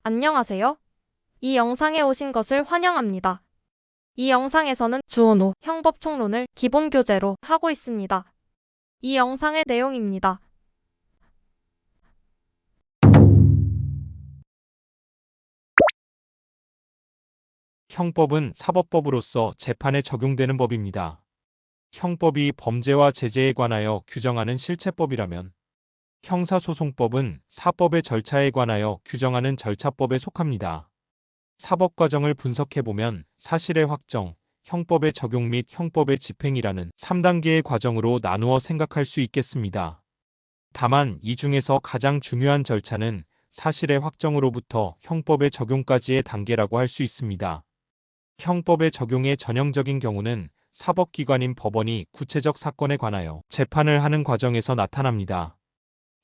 안녕하세요. 이 영상에 오신 것을 환영합니다. 이 영상에서는 주원호 형법총론을 기본 교재로 하고 있습니다. 이 영상의 내용입니다. 형법은 사법법으로서 재판에 적용되는 법입니다. 형법이 범죄와 제재에 관하여 규정하는 실체법이라면 형사소송법은 사법의 절차에 관하여 규정하는 절차법에 속합니다. 사법 과정을 분석해보면 사실의 확정, 형법의 적용 및 형법의 집행이라는 3단계의 과정으로 나누어 생각할 수 있겠습니다. 다만 이 중에서 가장 중요한 절차는 사실의 확정으로부터 형법의 적용까지의 단계라고 할 수 있습니다. 형법의 적용의 전형적인 경우는 사법기관인 법원이 구체적 사건에 관하여 재판을 하는 과정에서 나타납니다.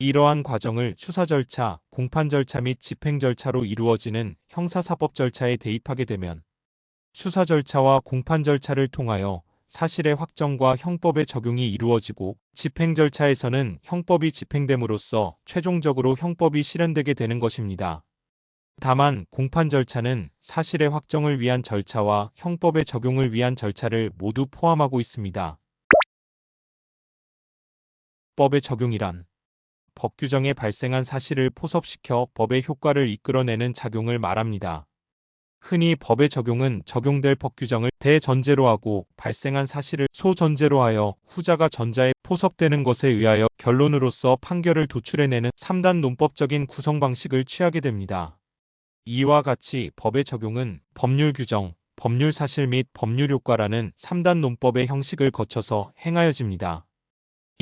이러한 과정을 수사 절차, 공판 절차 및 집행 절차로 이루어지는 형사사법 절차에 대입하게 되면 수사 절차와 공판 절차를 통하여 사실의 확정과 형법의 적용이 이루어지고 집행 절차에서는 형법이 집행됨으로써 최종적으로 형법이 실현되게 되는 것입니다. 다만 공판 절차는 사실의 확정을 위한 절차와 형법의 적용을 위한 절차를 모두 포함하고 있습니다. 법의 적용이란 법 규정에 발생한 사실을 포섭시켜 법의 효과를 이끌어내는 작용을 말합니다. 흔히 법의 적용은 적용될 법 규정을 대전제로 하고 발생한 사실을 소전제로 하여 후자가 전자에 포섭되는 것에 의하여 결론으로서 판결을 도출해내는 3단 논법적인 구성 방식을 취하게 됩니다. 이와 같이 법의 적용은 법률 규정, 법률 사실 및 법률 효과라는 3단 논법의 형식을 거쳐서 행하여집니다.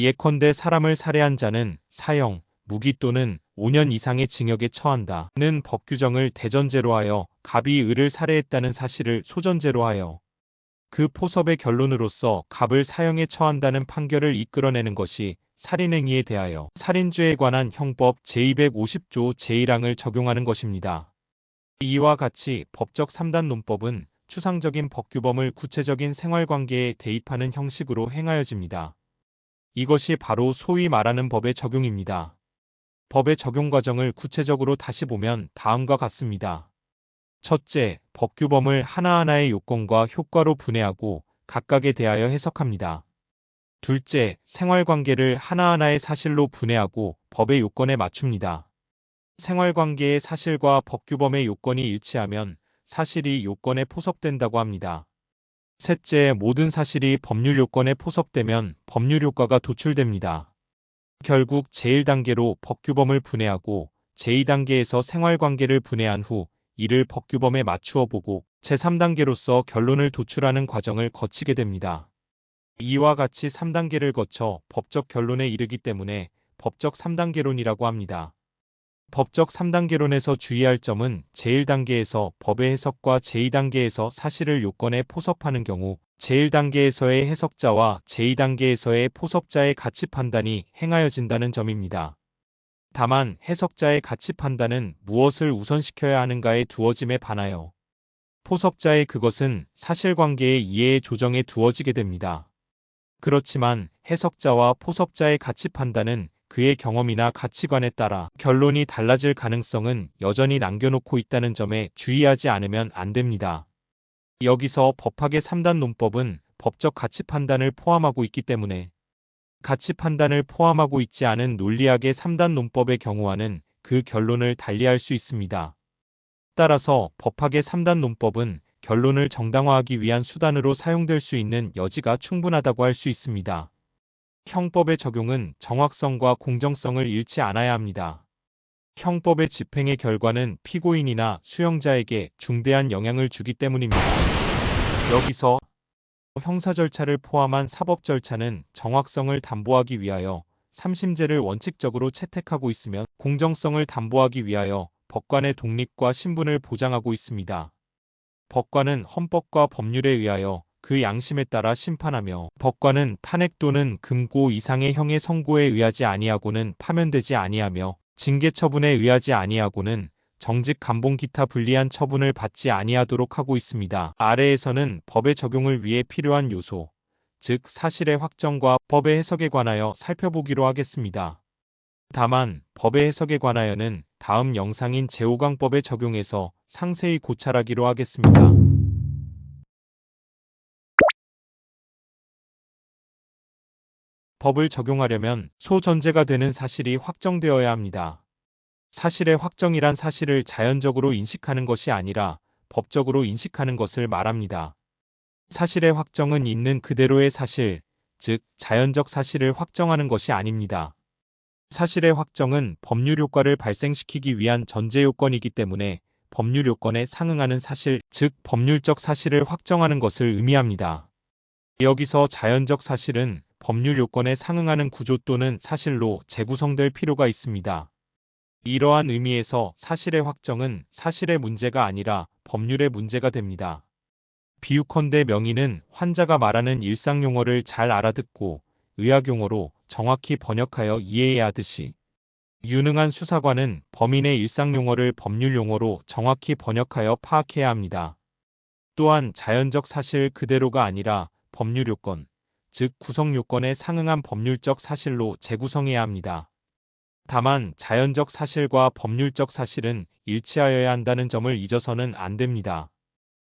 예컨대 사람을 살해한 자는 사형, 무기 또는 5년 이상의 징역에 처한다는 법 규정을 대전제로 하여 갑이 을을 살해했다는 사실을 소전제로 하여 그 포섭의 결론으로서 갑을 사형에 처한다는 판결을 이끌어내는 것이 살인행위에 대하여 살인죄에 관한 형법 제250조 제1항을 적용하는 것입니다. 이와 같이 법적 3단 논법은 추상적인 법규범을 구체적인 생활관계에 대입하는 형식으로 행하여집니다. 이것이 바로 소위 말하는 법의 적용입니다. 법의 적용 과정을 구체적으로 다시 보면 다음과 같습니다. 첫째, 법규범을 하나하나의 요건과 효과로 분해하고 각각에 대하여 해석합니다. 둘째, 생활관계를 하나하나의 사실로 분해하고 법의 요건에 맞춥니다. 생활관계의 사실과 법규범의 요건이 일치하면 사실이 요건에 포섭된다고 합니다. 셋째, 모든 사실이 법률 요건에 포섭되면 법률 효과가 도출됩니다. 결국 제1단계로 법규범을 분해하고 제2단계에서 생활관계를 분해한 후 이를 법규범에 맞추어 보고 제3단계로서 결론을 도출하는 과정을 거치게 됩니다. 이와 같이 3단계를 거쳐 법적 결론에 이르기 때문에 법적 3단계론이라고 합니다. 법적 3단계론에서 주의할 점은 제1단계에서 법의 해석과 제2단계에서 사실을 요건에 포섭하는 경우 제1단계에서의 해석자와 제2단계에서의 포섭자의 가치 판단이 행하여진다는 점입니다. 다만 해석자의 가치 판단은 무엇을 우선시켜야 하는가에 두어짐에 반하여 포섭자의 그것은 사실관계의 이해의 조정에 두어지게 됩니다. 그렇지만 해석자와 포섭자의 가치 판단은 그의 경험이나 가치관에 따라 결론이 달라질 가능성은 여전히 남겨놓고 있다는 점에 주의하지 않으면 안 됩니다. 여기서 법학의 3단 논법은 법적 가치 판단을 포함하고 있기 때문에 가치 판단을 포함하고 있지 않은 논리학의 3단 논법의 경우와는 그 결론을 달리할 수 있습니다. 따라서 법학의 3단 논법은 결론을 정당화하기 위한 수단으로 사용될 수 있는 여지가 충분하다고 할 수 있습니다. 형법의 적용은 정확성과 공정성을 잃지 않아야 합니다. 형법의 집행의 결과는 피고인이나 수용자에게 중대한 영향을 주기 때문입니다. 여기서 형사 절차를 포함한 사법 절차는 정확성을 담보하기 위하여 3심제를 원칙적으로 채택하고 있으며 공정성을 담보하기 위하여 법관의 독립과 신분을 보장하고 있습니다. 법관은 헌법과 법률에 의하여 그 양심에 따라 심판하며 법관은 탄핵 또는 금고 이상의 형의 선고에 의하지 아니하고는 파면되지 아니하며 징계 처분에 의하지 아니하고는 정직 감봉 기타 불리한 처분을 받지 아니하도록 하고 있습니다. 아래에서는 법의 적용을 위해 필요한 요소, 즉 사실의 확정과 법의 해석에 관하여 살펴보기로 하겠습니다. 다만 법의 해석에 관하여는 다음 영상인 제5강법에 적용해서 상세히 고찰하기로 하겠습니다. 법을 적용하려면 소전제가 되는 사실이 확정되어야 합니다. 사실의 확정이란 사실을 자연적으로 인식하는 것이 아니라 법적으로 인식하는 것을 말합니다. 사실의 확정은 있는 그대로의 사실, 즉 자연적 사실을 확정하는 것이 아닙니다. 사실의 확정은 법률 효과를 발생시키기 위한 전제 요건이기 때문에 법률 요건에 상응하는 사실, 즉 법률적 사실을 확정하는 것을 의미합니다. 여기서 자연적 사실은 법률 요건에 상응하는 구조 또는 사실로 재구성될 필요가 있습니다. 이러한 의미에서 사실의 확정은 사실의 문제가 아니라 법률의 문제가 됩니다. 비유컨대 명의는 환자가 말하는 일상 용어를 잘 알아듣고 의학 용어로 정확히 번역하여 이해해야 하듯이 유능한 수사관은 범인의 일상 용어를 법률 용어로 정확히 번역하여 파악해야 합니다. 또한 자연적 사실 그대로가 아니라 법률 요건, 즉 구성 요건에 상응한 법률적 사실로 재구성해야 합니다. 다만 자연적 사실과 법률적 사실은 일치하여야 한다는 점을 잊어서는 안 됩니다.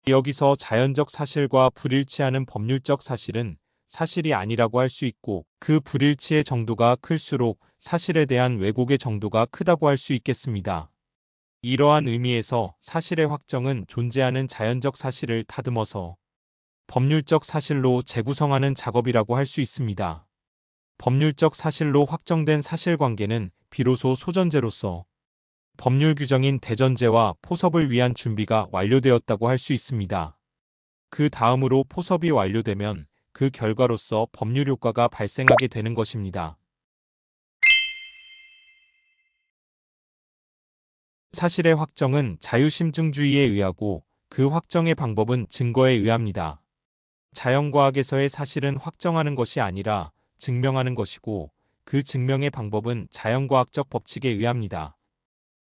여기서 자연적 사실과 불일치하는 법률적 사실은 사실이 아니라고 할 수 있고 그 불일치의 정도가 클수록 사실에 대한 왜곡의 정도가 크다고 할 수 있겠습니다. 이러한 의미에서 사실의 확정은 존재하는 자연적 사실을 다듬어서 법률적 사실로 재구성하는 작업이라고 할 수 있습니다. 법률적 사실로 확정된 사실관계는 비로소 소전제로서 법률 규정인 대전제와 포섭을 위한 준비가 완료되었다고 할 수 있습니다. 그 다음으로 포섭이 완료되면 그 결과로서 법률 효과가 발생하게 되는 것입니다. 사실의 확정은 자유심증주의에 의하고 그 확정의 방법은 증거에 의합니다. 자연과학에서의 사실은 확정하는 것이 아니라 증명하는 것이고 그 증명의 방법은 자연과학적 법칙에 의합니다.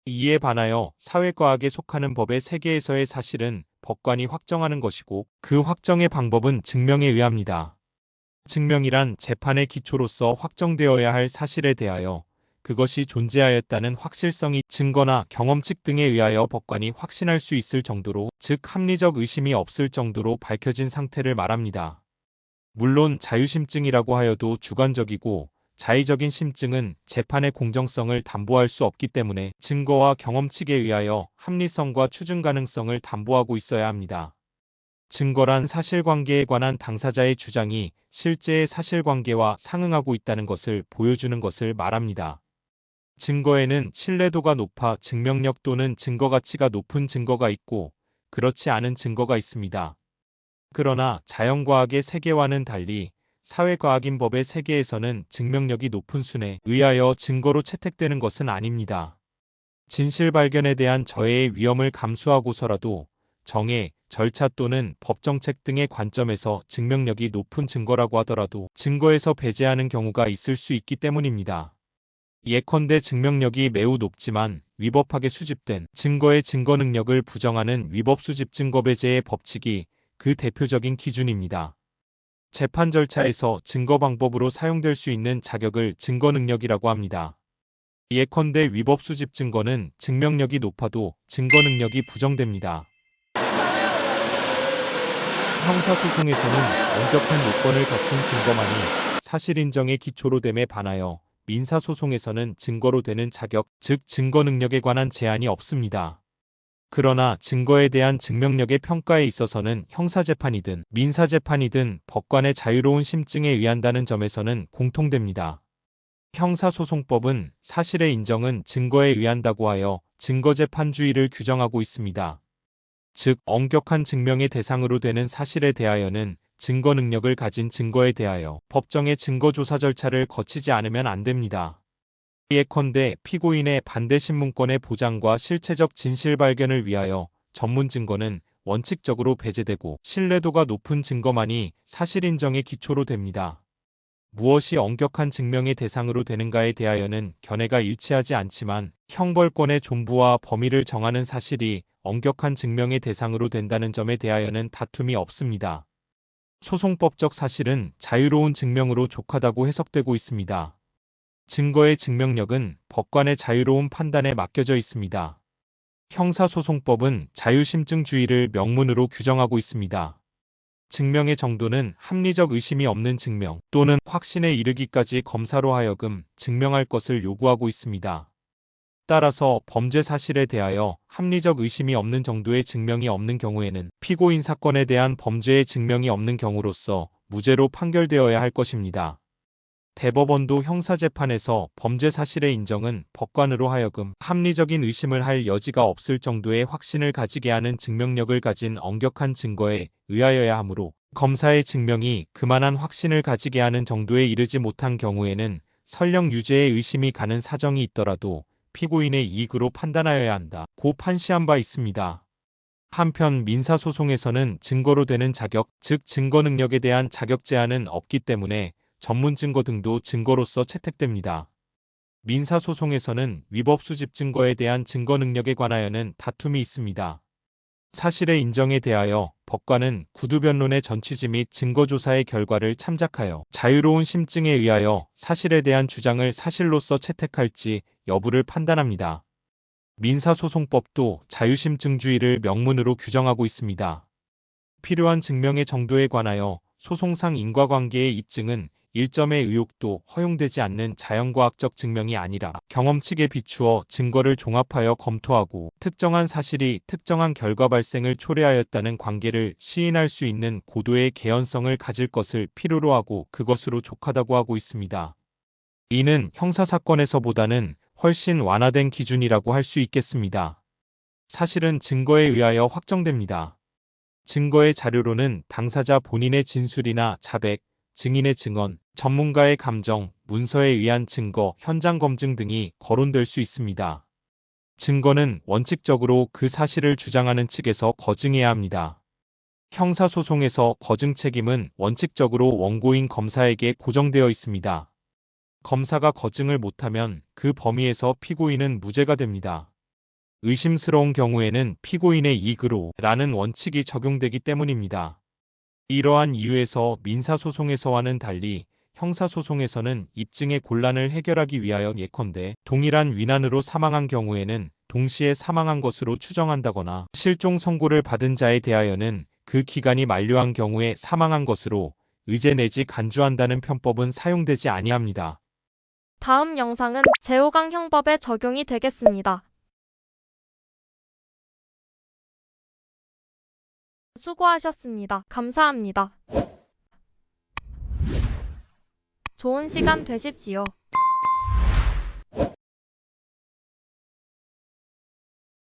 이에 반하여 사회과학에 속하는 법의 세계에서의 사실은 법관이 확정하는 것이고 그 확정의 방법은 증명에 의합니다. 증명이란 재판의 기초로서 확정되어야 할 사실에 대하여 그것이 존재하였다는 확실성이 증거나 경험칙 등에 의하여 법관이 확신할 수 있을 정도로, 즉 합리적 의심이 없을 정도로 밝혀진 상태를 말합니다. 물론 자유심증이라고 하여도 주관적이고 자의적인 심증은 재판의 공정성을 담보할 수 없기 때문에 증거와 경험칙에 의하여 합리성과 추증 가능성을 담보하고 있어야 합니다. 증거란 사실관계에 관한 당사자의 주장이 실제의 사실관계와 상응하고 있다는 것을 보여주는 것을 말합니다. 증거에는 신뢰도가 높아 증명력 또는 증거 가치가 높은 증거가 있고 그렇지 않은 증거가 있습니다. 그러나 자연과학의 세계와는 달리 사회과학인 법의 세계에서는 증명력이 높은 순에 의하여 증거로 채택되는 것은 아닙니다. 진실 발견에 대한 저해의 위험을 감수하고서라도 정의, 절차 또는 법정책 등의 관점에서 증명력이 높은 증거라고 하더라도 증거에서 배제하는 경우가 있을 수 있기 때문입니다. 예컨대 증명력이 매우 높지만 위법하게 수집된 증거의 증거 능력을 부정하는 위법 수집 증거 배제의 법칙이 그 대표적인 기준입니다. 재판 절차에서 증거 방법으로 사용될 수 있는 자격을 증거 능력이라고 합니다. 예컨대 위법 수집 증거는 증명력이 높아도 증거 능력이 부정됩니다. 형사소송에서는 엄격한 요건을 갖춘 증거만이 사실 인정의 기초로 됨에 반하여 민사소송에서는 증거로 되는 자격, 즉 증거 능력에 관한 제한이 없습니다. 그러나 증거에 대한 증명력의 평가에 있어서는 형사재판이든 민사재판이든 법관의 자유로운 심증에 의한다는 점에서는 공통됩니다. 형사소송법은 사실의 인정은 증거에 의한다고 하여 증거재판주의를 규정하고 있습니다. 즉, 엄격한 증명의 대상으로 되는 사실에 대하여는 증거 능력을 가진 증거에 대하여 법정의 증거조사 절차를 거치지 않으면 안 됩니다. 예컨대 피고인의 반대 신문권의 보장과 실체적 진실 발견을 위하여 전문 증거는 원칙적으로 배제되고 신뢰도가 높은 증거만이 사실 인정의 기초로 됩니다. 무엇이 엄격한 증명의 대상으로 되는가에 대하여는 견해가 일치하지 않지만 형벌권의 존부와 범위를 정하는 사실이 엄격한 증명의 대상으로 된다는 점에 대하여는 다툼이 없습니다. 소송법적 사실은 자유로운 증명으로 족하다고 해석되고 있습니다. 증거의 증명력은 법관의 자유로운 판단에 맡겨져 있습니다. 형사소송법은 자유심증주의를 명문으로 규정하고 있습니다. 증명의 정도는 합리적 의심이 없는 증명 또는 확신에 이르기까지 검사로 하여금 증명할 것을 요구하고 있습니다. 따라서 범죄 사실에 대하여 합리적 의심이 없는 정도의 증명이 없는 경우에는 피고인 사건에 대한 범죄의 증명이 없는 경우로서 무죄로 판결되어야 할 것입니다. 대법원도 형사재판에서 범죄 사실의 인정은 법관으로 하여금 합리적인 의심을 할 여지가 없을 정도의 확신을 가지게 하는 증명력을 가진 엄격한 증거에 의하여야 하므로 검사의 증명이 그만한 확신을 가지게 하는 정도에 이르지 못한 경우에는 설령 유죄의 의심이 가는 사정이 있더라도 피고인의 이익으로 판단하여야 한다. 고 판시한 바 있습니다. 한편 민사소송에서는 증거로 되는 자격, 즉 증거 능력에 대한 자격 제한은 없기 때문에 전문 증거 등도 증거로서 채택됩니다. 민사소송에서는 위법 수집 증거에 대한 증거 능력에 관하여는 다툼이 있습니다. 사실의 인정에 대하여 법관은 구두변론의 전취지 및 증거조사의 결과를 참작하여 자유로운 심증에 의하여 사실에 대한 주장을 사실로서 채택할지 여부를 판단합니다. 민사소송법도 자유심증주의를 명문으로 규정하고 있습니다. 필요한 증명의 정도에 관하여 소송상 인과관계의 입증은 일점의 의혹도 허용되지 않는 자연과학적 증명이 아니라 경험칙에 비추어 증거를 종합하여 검토하고 특정한 사실이 특정한 결과 발생을 초래하였다는 관계를 시인할 수 있는 고도의 개연성을 가질 것을 필요로 하고 그것으로 족하다고 하고 있습니다. 이는 형사사건에서보다는 훨씬 완화된 기준이라고 할 수 있겠습니다. 사실은 증거에 의하여 확정됩니다. 증거의 자료로는 당사자 본인의 진술이나 자백, 증인의 증언, 전문가의 감정, 문서에 의한 증거, 현장 검증 등이 거론될 수 있습니다. 증거는 원칙적으로 그 사실을 주장하는 측에서 거증해야 합니다. 형사소송에서 거증 책임은 원칙적으로 원고인 검사에게 고정되어 있습니다. 검사가 거증을 못하면 그 범위에서 피고인은 무죄가 됩니다. 의심스러운 경우에는 피고인의 이익으로 라는 원칙이 적용되기 때문입니다. 이러한 이유에서 민사소송에서와는 달리 형사소송에서는 입증의 곤란을 해결하기 위하여 예컨대 동일한 위난으로 사망한 경우에는 동시에 사망한 것으로 추정한다거나 실종 선고를 받은 자에 대하여는 그 기간이 만료한 경우에 사망한 것으로 의제 내지 간주한다는 편법은 사용되지 아니합니다. 다음 영상은 제5강 형법에 적용이 되겠습니다. 수고하셨습니다. 감사합니다. 좋은 시간 되십시오.